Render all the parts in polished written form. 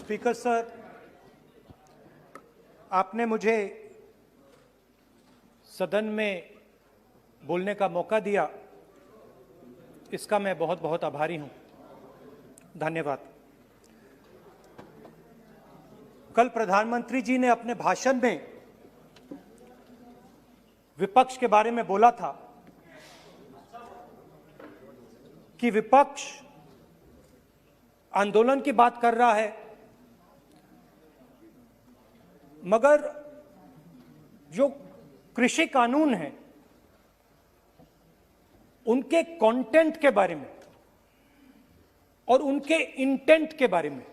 Speaker sir, आपने मुझे सदन में बोलने का मौका दिया, इसका मैं बहुत बहुत आभारी हूं। धन्यवाद। कल प्रधानमंत्री जी ने अपने भाषण में विपक्ष के बारे में बोला था कि विपक्ष आंदोलन की बात कर रहा है, मगर जो कृषि कानून है उनके कंटेंट के बारे में और उनके इंटेंट के बारे में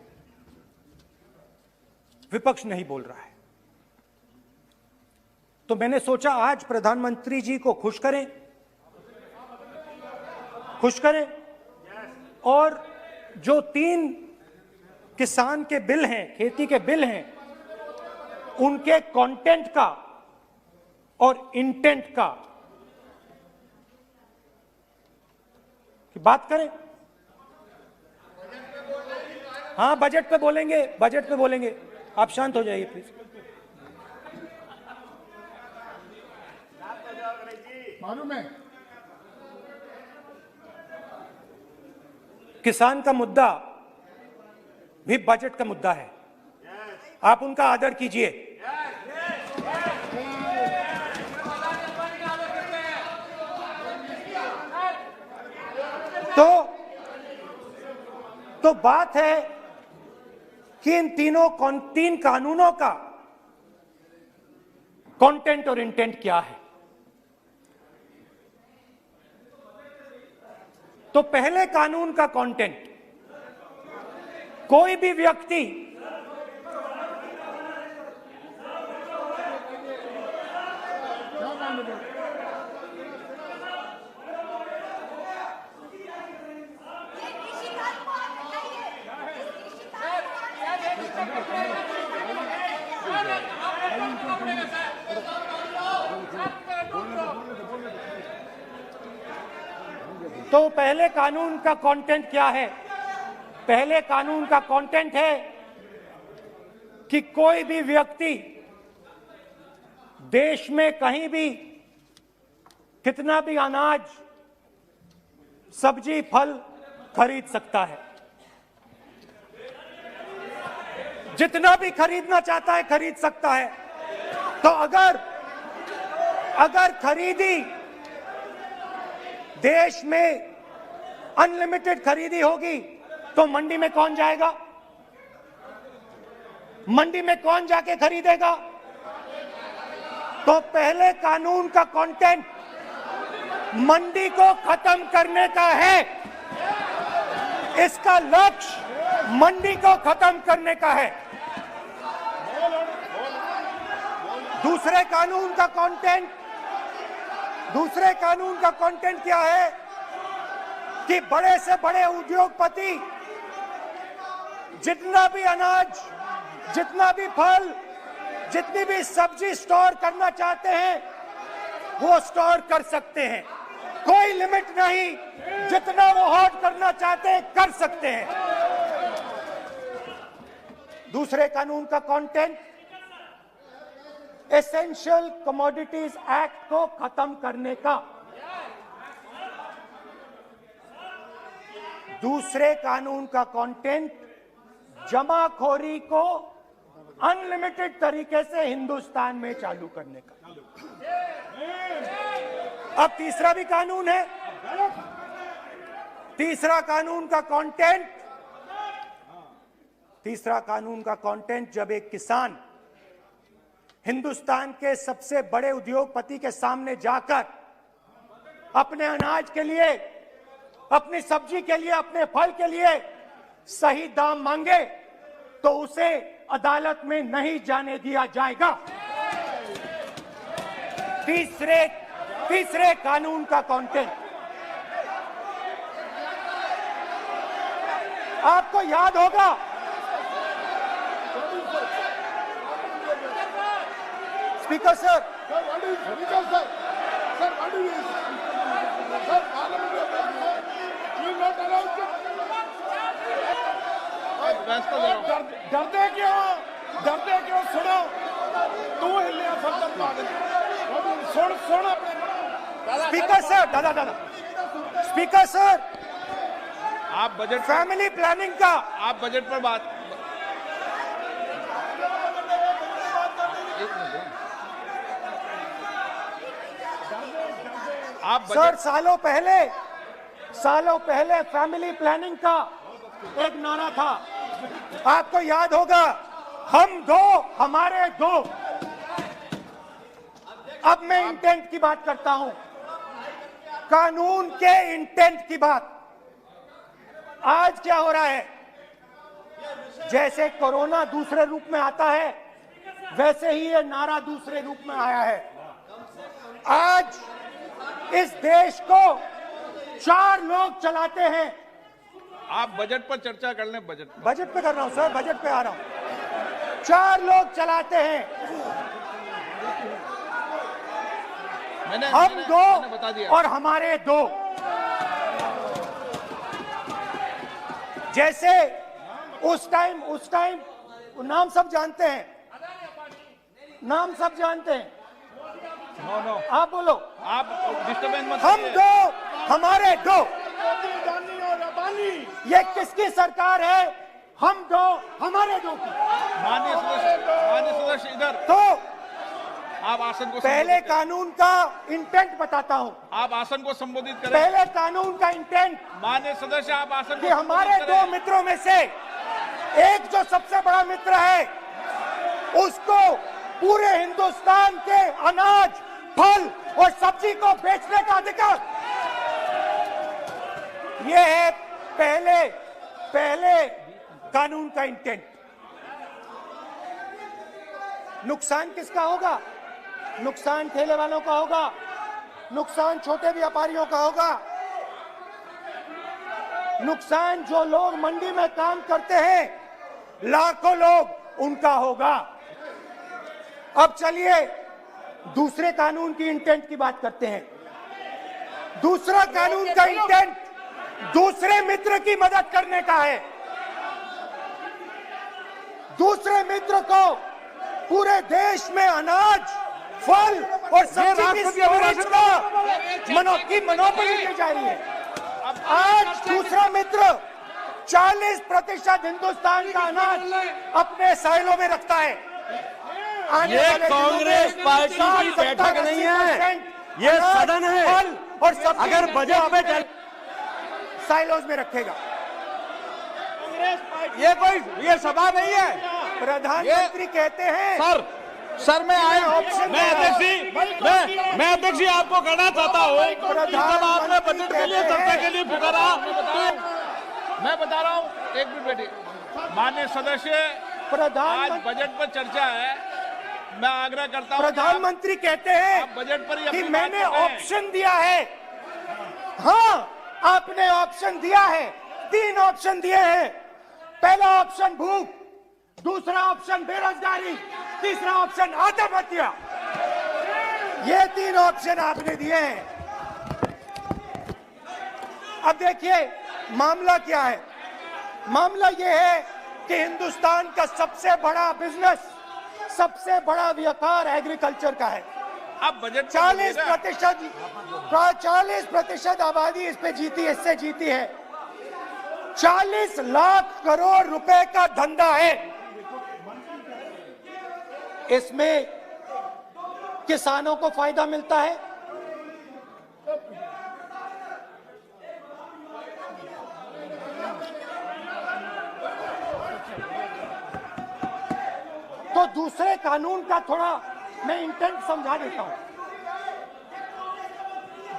विपक्ष नहीं बोल रहा है। तो मैंने सोचा आज प्रधानमंत्री जी को खुश करें और जो 3 किसान के बिल हैं, खेती के बिल हैं, उनके कंटेंट का और इंटेंट का की बात करें। हाँ, बजट पे बोलेंगे। आप शांत हो जाइए प्लीज। मालूम है किसान का मुद्दा भी बजट का मुद्दा है, आप उनका आदर कीजिए। तो बात है कि इन 3 कानूनों का कंटेंट और इंटेंट क्या है। तो पहले कानून का कंटेंट, कोई भी व्यक्ति तो पहले कानून का कंटेंट क्या है? पहले कानून का कंटेंट है कि कोई भी व्यक्ति देश में कहीं भी कितना भी अनाज, सब्जी, फल खरीद सकता है, जितना भी खरीदना चाहता है खरीद सकता है। तो अगर खरीदी देश में अनलिमिटेड खरीदी होगी तो मंडी में कौन जाएगा? मंडी में कौन जाके खरीदेगा? तो पहले कानून का कंटेंट मंडी को खत्म करने का है। इसका लक्ष्य मंडी को खत्म करने का है। दूसरे कानून का कंटेंट क्या है कि बड़े से बड़े उद्योगपति जितना भी अनाज, जितना भी फल, जितनी भी सब्जी स्टोर करना चाहते हैं वो स्टोर कर सकते हैं, कोई लिमिट नहीं, जितना वो होल्ड करना चाहते हैं कर सकते हैं। दूसरे कानून का कंटेंट एसेंशियल कमोडिटीज एक्ट को खत्म करने का। दूसरे कानून का कंटेंट जमाखोरी को अनलिमिटेड तरीके से हिंदुस्तान में चालू करने का। अब तीसरा भी कानून है। तीसरा कानून का कंटेंट जब एक किसान हिंदुस्तान के सबसे बड़े उद्योगपति के सामने जाकर अपने अनाज के लिए, अपनी सब्जी के लिए, अपने फल के लिए सही दाम मांगे तो उसे अदालत में नहीं जाने दिया जाएगा। तीसरे कानून का कंटेंट आपको याद होगा, स्पीकर सर, डरते क्यों सुनो तू हिलिया सब पागल सुन अपने स्पीकर सर, दादा स्पीकर सर, आप बजट फैमिली प्लानिंग का आप बजट पर बात आप सर, सालों पहले फैमिली प्लानिंग का एक नारा था, आपको याद होगा, हम दो हमारे दो। अब मैं इंटेंट की बात करता हूं, कानून के इंटेंट की बात। आज क्या हो रहा है, जैसे कोरोना दूसरे रूप में आता है, वैसे ही ये नारा दूसरे रूप में आया है। आज इस देश को 4 लोग चलाते हैं। आप बजट पर चर्चा कर लें। बजट पे कर रहा हूं सर, बजट पे आ रहा हूं। 4 लोग चलाते हैं, हम दो बता दिया। और हमारे दो। जैसे उस टाइम नाम सब जानते हैं, नाम सब जानते हैं। नो आप बोलो, आप डिस्टर्बेंस मत हम करिए। दो हमारे दो। ये किसकी सरकार है? हम दो हमारे दो की। माननीय सदस्य इधर। तो आप आसन को पहले कानून का इंटेंट बताता हूं। आप आसन को संबोधित करें। पहले कानून का इंटेंट माननीय सदस्य, आप आसन कि को हमारे संबोधित दो करें। मित्रों में से एक जो सबसे बड़ा मित्र है, उसको पूरे हिंदुस्तान के अनाज, फल और सब्जी को बेचने का अधिकार। यह है पहले कानून का इंटेंट। नुकसान किसका होगा? नुकसान ठेले वालों का होगा, नुकसान छोटे व्यापारियों का होगा, नुकसान जो लोग मंडी में काम करते हैं, लाखों लोग, उनका होगा। अब चलिए दूसरे कानून की इंटेंट की बात करते हैं। दूसरा कानून का इंटेंट दूसरे मित्र की मदद करने का है। दूसरे मित्र को पूरे देश में अनाज, फल और सब्जी की स्टोरेज की मोनोपोली दी जा रही है। आज दूसरा मित्र 40% हिंदुस्तान का अनाज अपने साइलों में रखता है। ये कांग्रेस पार्टी की बैठक नहीं है, ये सदन है। फल और सब्जी अगर बजट में साइलोज में रखेगा। ये सभा नहीं है। प्रधानमंत्री कहते हैं सर मैं ऑप्शन मैं अध्यक्ष जी आपको कहना चाहता हूँ कि जब आपने बजट के लिए चर्चा के लिए पुकारा मैं बता रहा हूँ, एक मिनट बैठिए। माननीय सदस्य, आज बजट पर चर्चा है, मैं आग्रह करता हूँ। प्रधानमंत्री कहते हैं बजट पर कि मैंने ऑप्शन दिया है। हाँ, आपने ऑप्शन दिया है। 3 ऑप्शन दिए हैं। पहला ऑप्शन भूख, दूसरा ऑप्शन बेरोजगारी, तीसरा ऑप्शन आत्महत्या। ये 3 ऑप्शन आपने दिए हैं। अब देखिए मामला क्या है। मामला ये है कि हिंदुस्तान का सबसे बड़ा बिजनेस, सबसे बड़ा व्यापार एग्रीकल्चर का है। अब बजट 40% आबादी इस पे जीती है, इससे जीती है। 40 लाख करोड़ रुपए का धंधा है। इसमें किसानों को फायदा मिलता है, तो दूसरे कानून का थोड़ा मैं इंटेंट समझा देता हूं।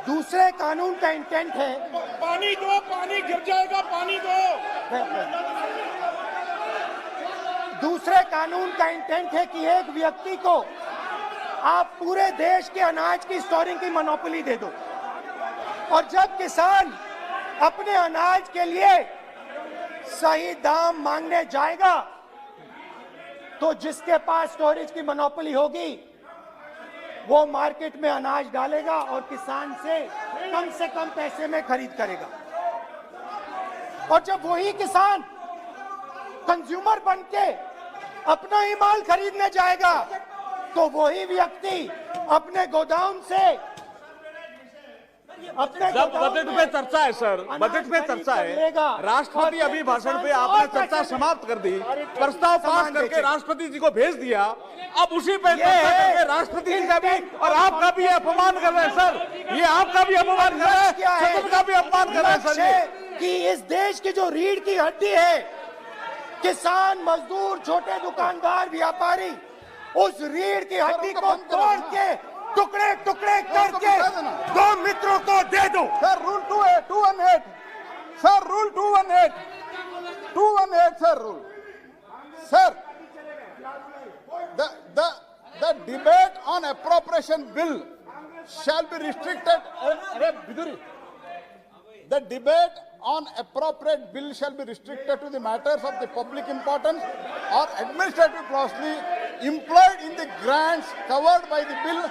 दूसरे कानून का इंटेंट है, पानी दो, पानी गिर जाएगा, पानी दो। दूसरे कानून का इंटेंट है कि एक व्यक्ति को आप पूरे देश के अनाज की स्टोरिंग की मोनोपोली दे दो, और जब किसान अपने अनाज के लिए सही दाम मांगने जाएगा तो जिसके पास स्टोरेज की मोनोपोली होगी वो मार्केट में अनाज डालेगा और किसान से कम पैसे में खरीद करेगा। और जब वही किसान कंज्यूमर बन के अपना ही माल खरीदने जाएगा तो वही व्यक्ति अपने गोदाम से जब बजट पे चर्चा है सर, बजट पे चर्चा है, राष्ट्रपति अभी भाषण पे आपने चर्चा समाप्त कर दी, प्रस्ताव पास करके राष्ट्रपति जी को भेज दिया, अब उसी पे चर्चा करके राष्ट्रपति जी का भी और आपका भी अपमान कर रहे हैं सर, ये आपका भी अपमान कर रहे हैं, सदन का भी अपमान कर रहे हैं सर ये। कि इस देश की जो रीढ़ की हड्डी है, किसान, मजदूर, छोटे दुकानदार, व्यापारी, उस रीढ़ की हड्डी को तोड़ के टुकड़े टुकड़े करके दो मित्रों को दे दो। Sir rule 218 sir rule 218 sir rule sir the debate on appropriation bill shall be restricted. The debate on appropriate bill shall be restricted to the matters of the public importance or administrative clauses employed in the grants covered by the bill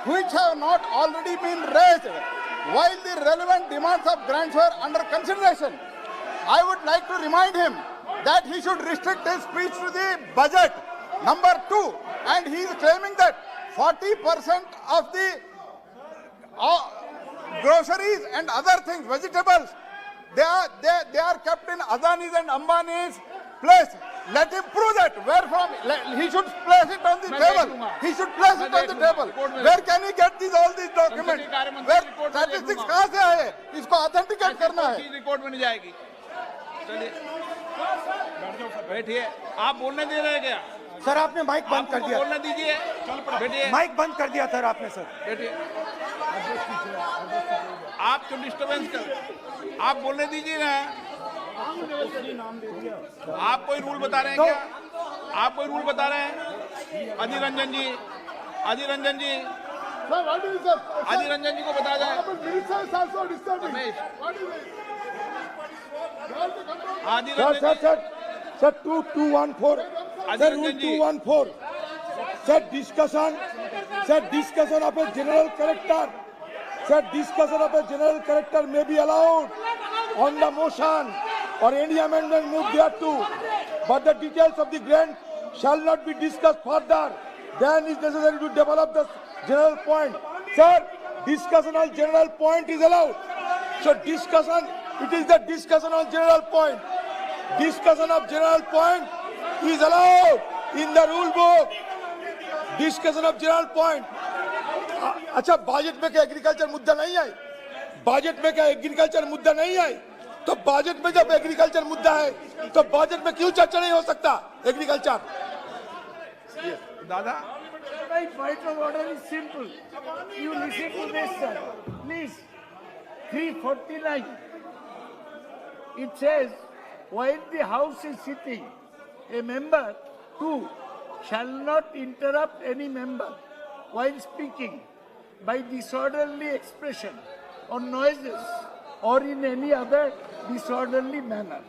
which have not already been raised while the relevant demands of grants were under consideration. I would like to remind him that he should restrict his speech to the budget. Number 2, and he is claiming that 40% of the groceries and other things, vegetables, they are kept in Adani's and Ambani's place. Let him prove that. Where from? He should place it on the table. He should place it on the table. Where can he get all these documents? Where statistics कहाँ से आए? इसको authenticate करना है. Record में नहीं जाएगी. चलिए बैठिए. आप बोलने दे रहे हैं क्या? सर आपने माइक बंद कर दिया. बोलने दीजिए. बैठिए. माइक बंद कर दिया सर आपने. सर बैठिए. आप क्यों डिस्टर्बेंस कर? आप बोलने दीजिए ना. आप कोई रूल बता रहे हैं क्या? आप कोई रूल बता रहे हैं? अधीर रंजन जी, अधीर रंजन जी, अधीर रंजन जी को बता जाए. अधीर रंजन जी. Sir, 2214. Sir, rule 214. Sir, discussion of a general character. Sir, discussion of a general character may be allowed on the motion or any amendment moved thereto, but the details of the grant shall not be discussed further. Then is necessary to develop the general point. Sir, discussion on general point is allowed. So discussion, it is the discussion on general point. Discussion of general point is allowed in the rule book. Discussion of general point. अच्छा budget में क्या agriculture मुद्दा नहीं है? Budget में क्या agriculture मुद्दा नहीं है? तो बजट में जब एग्रीकल्चर मुद्दा है तो बजट में क्यों चर्चा नहीं हो सकता एग्रीकल्चर? दादा, My point of order is simple. You listen to this, sir. Please. 349. It says, while the House is sitting, a member, 2, shall not interrupt any member while speaking by disorderly expression or noises or in any other disorderly manner.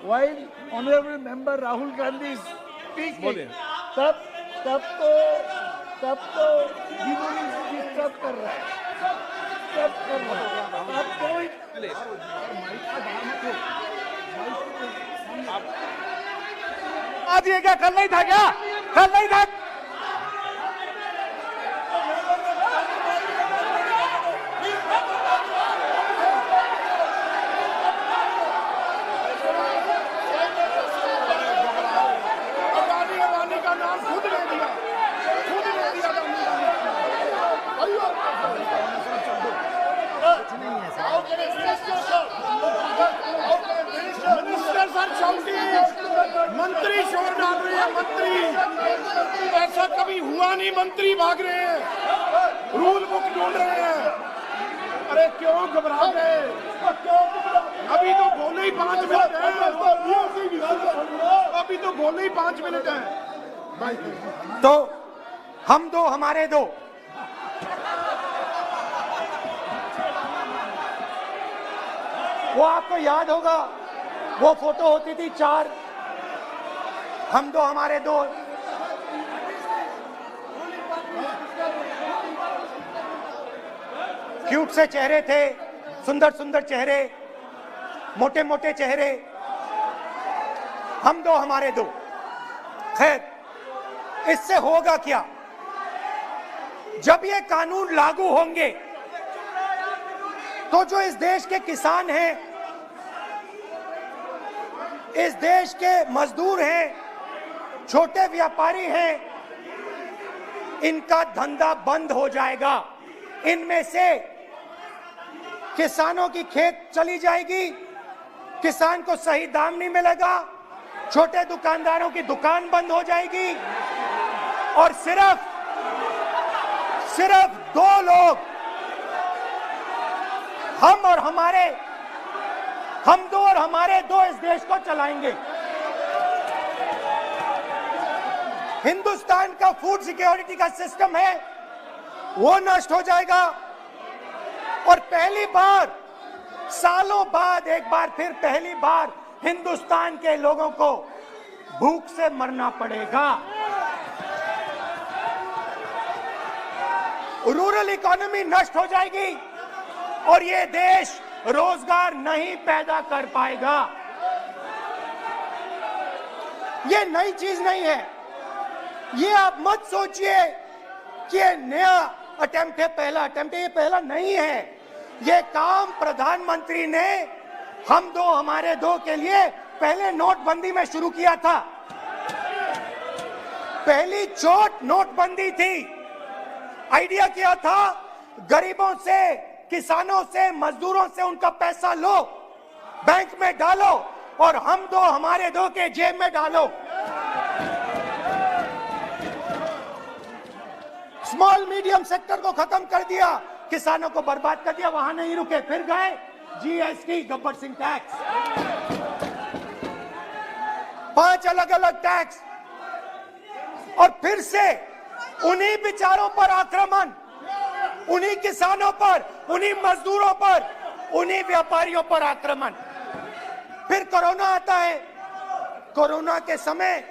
While Honorable Member Rahul Gandhi is speaking, तब तो disturb कर रहा है. आज ये क्या कल नहीं था क्या? कल नहीं था. अडानी का नाम खुद ले दिया. मिनिस्टर सर चौकी मंत्री शोर डाल रहे हैं. मंत्री ऐसा कभी हुआ नहीं. मंत्री भाग रहे हैं, रूल बुक ढूंढ रहे हैं. अरे क्यों घबरा गए? अभी तो बोले ही 5 मिनट है. अभी तो बोले ही 5 मिनट है. तो हम दो हमारे दो. वो आपको याद होगा, वो फोटो होती थी 4, हम दो हमारे दो. क्यूट से चेहरे थे, सुंदर सुंदर चेहरे, मोटे मोटे चेहरे. हम दो हमारे दो। खैर, इससे होगा क्या? जब ये कानून लागू होंगे तो जो इस देश के किसान हैं, इस देश के मजदूर हैं, छोटे व्यापारी हैं, इनका धंधा बंद हो जाएगा। इनमें से किसानों की खेत चली जाएगी, किसान को सही दाम नहीं मिलेगा, छोटे दुकानदारों की दुकान बंद हो जाएगी और सिर्फ दो लोग, हम दो और हमारे दो इस देश को चलाएंगे। हिंदुस्तान का फूड सिक्योरिटी का सिस्टम है वो नष्ट हो जाएगा और पहली बार सालों बाद एक बार फिर पहली बार हिंदुस्तान के लोगों को भूख से मरना पड़ेगा। रूरल इकोनॉमी नष्ट हो जाएगी और ये देश रोजगार नहीं पैदा कर पाएगा। ये नई चीज नहीं है। ये आप मत सोचिए कि ये नया अटेम्प्ट है, पहला अटेम्प्ट है। ये पहला नहीं है। ये काम प्रधानमंत्री ने हम दो हमारे दो के लिए पहले नोटबंदी में शुरू किया था। पहली चोट नोटबंदी थी। आइडिया किया था गरीबों से, किसानों से, मजदूरों से उनका पैसा लो, बैंक में डालो और हम दो हमारे दो के जेब में डालो। स्मॉल मीडियम सेक्टर को खत्म कर दिया, किसानों को बर्बाद कर दिया। वहां नहीं रुके, फिर गए जीएसटी, गब्बर सिंह टैक्स, 5 अलग अलग टैक्स और फिर से उन्हीं बेचारों पर आक्रमण, उन्हीं किसानों पर, उन्हीं मजदूरों पर, उन्हीं व्यापारियों पर आक्रमण। फिर कोरोना आता है। कोरोना के समय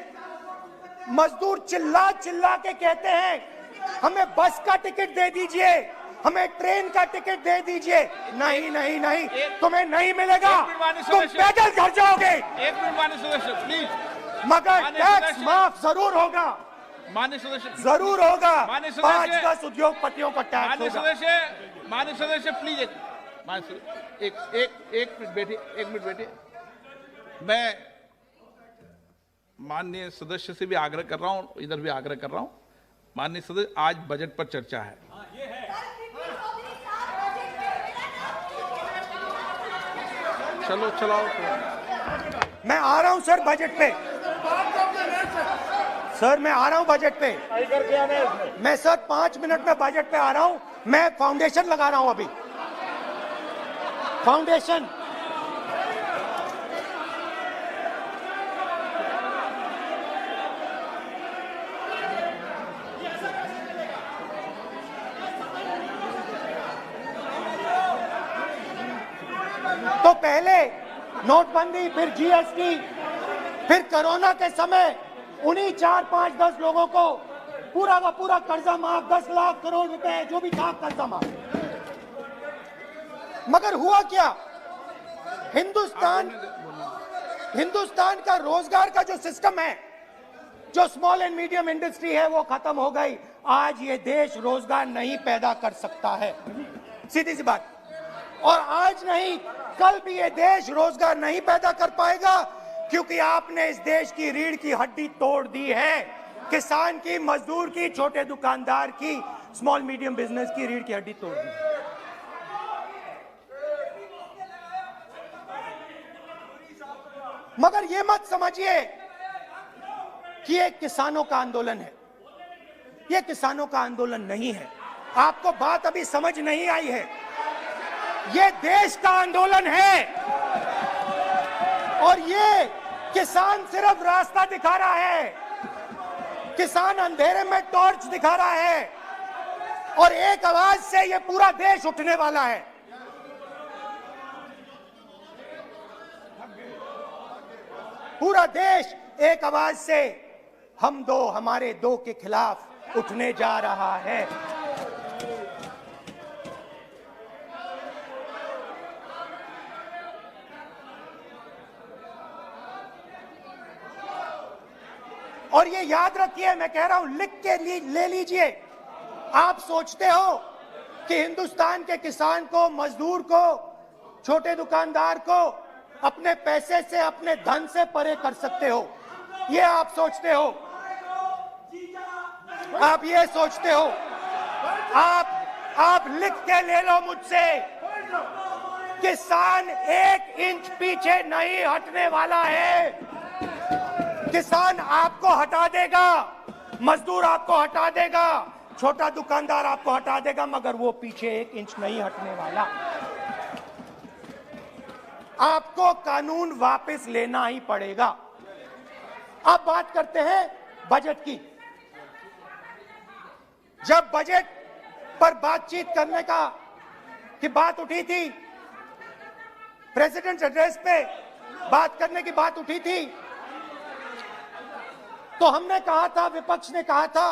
मजदूर चिल्ला चिल्ला के कहते हैं हमें बस का टिकट दे दीजिए, हमें ट्रेन का टिकट दे दीजिए। नहीं नहीं नहीं, तुम्हें नहीं मिलेगा, तुम पैदल घर जाओगे। एक मिनट माननीय सदस्य प्लीज। मगर टैक्स माफ जरूर होगा, माननीय सदस्य जरूर होगा। माननीय सदस्य, 5-10 उद्योगपतियों का टैक्स माननीय होगा। सदस्य प्लीज एक मिनट बैठिए, एक मिनट बैठिए। मैं माननीय सदस्य से भी आग्रह कर रहा हूं, इधर भी आग्रह कर रहा हूं। माननीय सदस्य, आज बजट पर चर्चा है। चलो चलाओ। मैं आ रहा हूं सर बजट पे। सर मैं आ रहा हूं बजट पे। मैं सर 5 मिनट में बजट पे आ रहा हूं। मैं फाउंडेशन लगा रहा हूं अभी, फाउंडेशन। तो पहले नोटबंदी, फिर जीएसटी, फिर कोरोना के समय उन्हीं 4, 5, 10 लोगों को पूरा का पूरा कर्जा माफ, 10 लाख करोड़ रुपए जो भी था कर्जा माफ। मगर हुआ क्या? हिंदुस्तान का रोजगार का जो सिस्टम है, जो स्मॉल एंड मीडियम इंडस्ट्री है, वो खत्म हो गई। आज ये देश रोजगार नहीं पैदा कर सकता है, सीधी सी बात। और आज नहीं, कल भी ये देश रोजगार नहीं पैदा कर पाएगा, क्योंकि आपने इस देश की रीढ़ की हड्डी तोड़ दी है। किसान की, मजदूर की, छोटे दुकानदार की, स्मॉल मीडियम बिजनेस की रीढ़ की हड्डी तोड़ दी। मगर ये मत समझिए कि ये किसानों का आंदोलन है। ये किसानों का आंदोलन नहीं है। आपको बात अभी समझ नहीं आई है। ये देश का आंदोलन है और ये किसान सिर्फ रास्ता दिखा रहा है। किसान अंधेरे में टॉर्च दिखा रहा है और एक आवाज से ये पूरा देश उठने वाला है। पूरा देश एक आवाज से हम दो हमारे दो के खिलाफ उठने जा रहा है। और ये याद रखिए, मैं कह रहा हूं, लिख के ले लीजिए। आप सोचते हो कि हिंदुस्तान के किसान को, मजदूर को, छोटे दुकानदार को अपने पैसे से, अपने धन से परे कर सकते हो, ये आप सोचते हो, आप ये सोचते हो। आप लिख के ले लो मुझसे, किसान 1 इंच पीछे नहीं हटने वाला है। किसान आपको हटा देगा, मजदूर आपको हटा देगा, छोटा दुकानदार आपको हटा देगा, मगर वो पीछे 1 इंच नहीं हटने वाला। आपको कानून वापस लेना ही पड़ेगा। अब बात करते हैं बजट की। जब बजट पर बातचीत करने की बात उठी थी, प्रेसिडेंट एड्रेस पे बात करने की बात उठी थी, तो हमने कहा था, विपक्ष ने कहा था,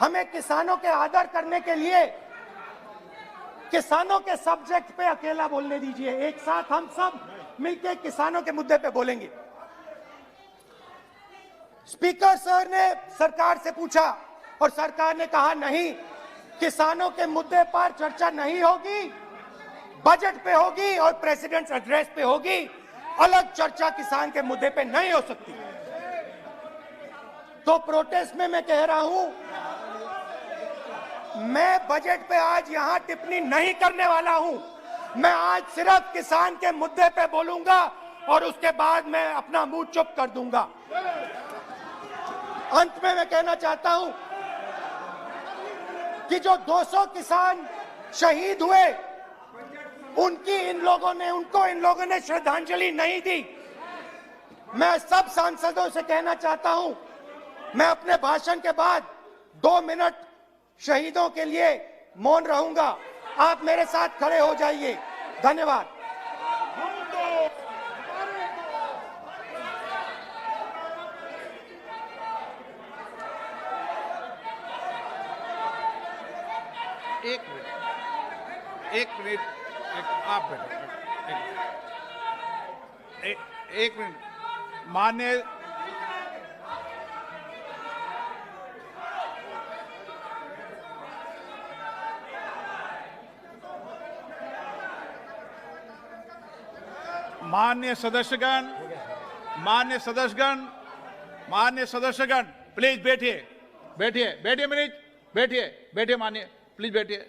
हमें किसानों के आदर करने के लिए किसानों के सब्जेक्ट पे अकेला बोलने दीजिए, एक साथ हम सब मिलकर किसानों के मुद्दे पे बोलेंगे। स्पीकर सर ने सरकार से पूछा और सरकार ने कहा नहीं, किसानों के मुद्दे पर चर्चा नहीं होगी, बजट पे होगी और प्रेसिडेंट एड्रेस पे होगी, अलग चर्चा किसान के मुद्दे पे नहीं हो सकती। तो प्रोटेस्ट में मैं कह रहा हूं, मैं बजट पे आज यहां टिप्पणी नहीं करने वाला हूं। मैं आज सिर्फ किसान के मुद्दे पे बोलूंगा और उसके बाद मैं अपना मुंह चुप कर दूंगा। अंत में मैं कहना चाहता हूं कि जो 200 किसान शहीद हुए, उनको इन लोगों ने श्रद्धांजलि नहीं दी। मैं सब सांसदों से कहना चाहता हूं, मैं अपने भाषण के बाद 2 मिनट शहीदों के लिए मौन रहूंगा। आप मेरे साथ खड़े हो जाइए। धन्यवाद। एक मिनट, आप एक मिनट। माननीय सदस्यगण, प्लीज बैठिए मिनट, बैठिए माननीय, प्लीज बैठिए।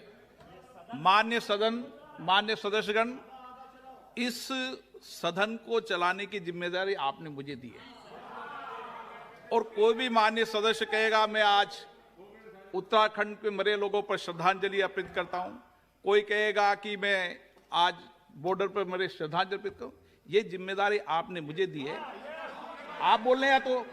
माननीय सदस्यगण, इस सदन को चलाने की जिम्मेदारी आपने मुझे दी है और कोई भी माननीय सदस्य कहेगा मैं आज उत्तराखंड के मरे लोगों पर श्रद्धांजलि अर्पित करता हूं, कोई कहेगा कि मैं आज बॉर्डर पर मरे श्रद्धांजलि अर्पित करूं, ये जिम्मेदारी आपने मुझे दी है। आप बोल रहे हैं तो